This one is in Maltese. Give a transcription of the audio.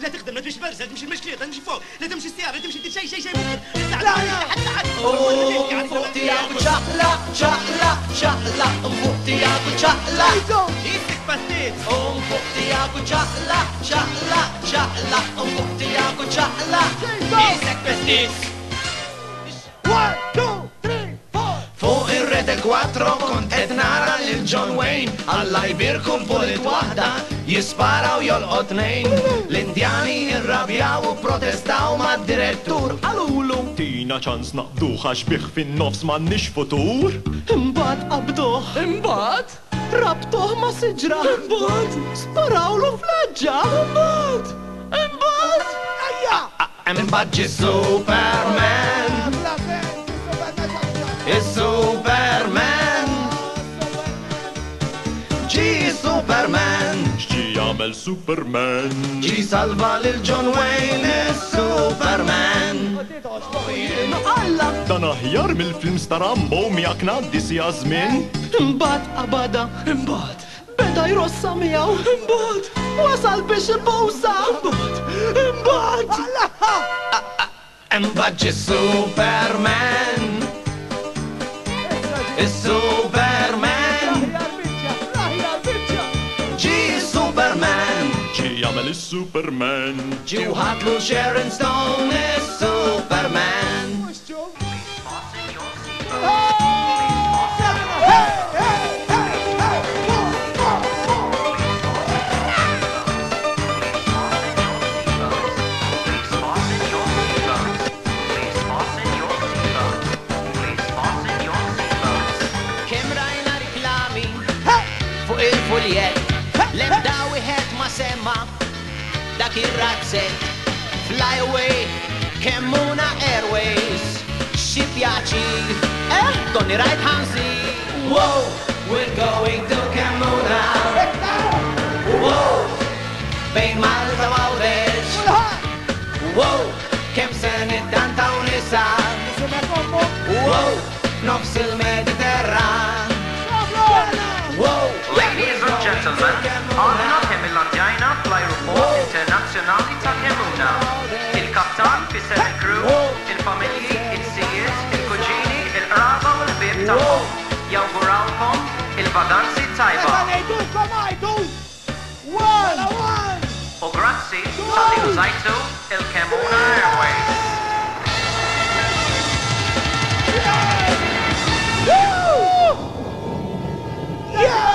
لا تخدم، لا تمشي برزة، تمشي المشكلة، تمشي فوق، لا تمشي السيارة، تمشي دير شيء فوقتي ياكل شقلة شقلة شقلة فوقتي ياكل شقلة يسك باستيت فوقتي ياكل شقلة شقلة شقلة فوقتي ياكل شقلة يسك باستيت. 1 2 3 4 فوق الريت 4 كنت قد نara lil John Wayne Alla jbirkum bullet wahda jispara u jolqot nejn L-Indjani irrabjaw u protestaw ma' direttur Għalulu tina ċans naqduħ għax biħ fin-nofs m'għandniex futur. Imbagħad qabduh Imbagħad rabtuh ma' siġra Imbagħad sparawlu fl-eġġa Imbagħad Imbagħad ġi Superman Is-Superman Ġi Superman X'ġi jagħmel Superman? Ġi salva lil John Wayne Is-Superman Alla Dan aħjar mill-films ta' Rambo miegħek ngħaddi sija żmien. Imbagħad qabada Imbagħad beda jrossa miegħu Imbagħad wasal biex ibuża Imbagħad Imbagħad ġi Superman Is-Superman Ġi Superman X'ġi jagħmel is-Superman? Ġi ħadlu Sharon Stone Is-Superman L-ebda wieħed ma semma dak ir-razzett Fly away, KEMMUNA AIRWAYS Xi pjaċir, donni rajt ħansi Wow, we're going to KEMMUNA Wow, bejn Malta u Għawdex Wow, kemm se niddantaw nisa Wow, nofs il-Mediterran Wow, Ladies and gentlemen, għadna kemm-il-landjajna fl-Ajruport Internazzjonali ta' KEMMUNA. Il-kaptan fisser il-crew, il-familji, il-sijiet, il-kuġini, il-qraba u l-ħbieb tagħhom. Jawgurawkom il-vaganzi tajba. U grazzi tal-li użajtu il-KEMMUNA AIRWAYS. Yeah!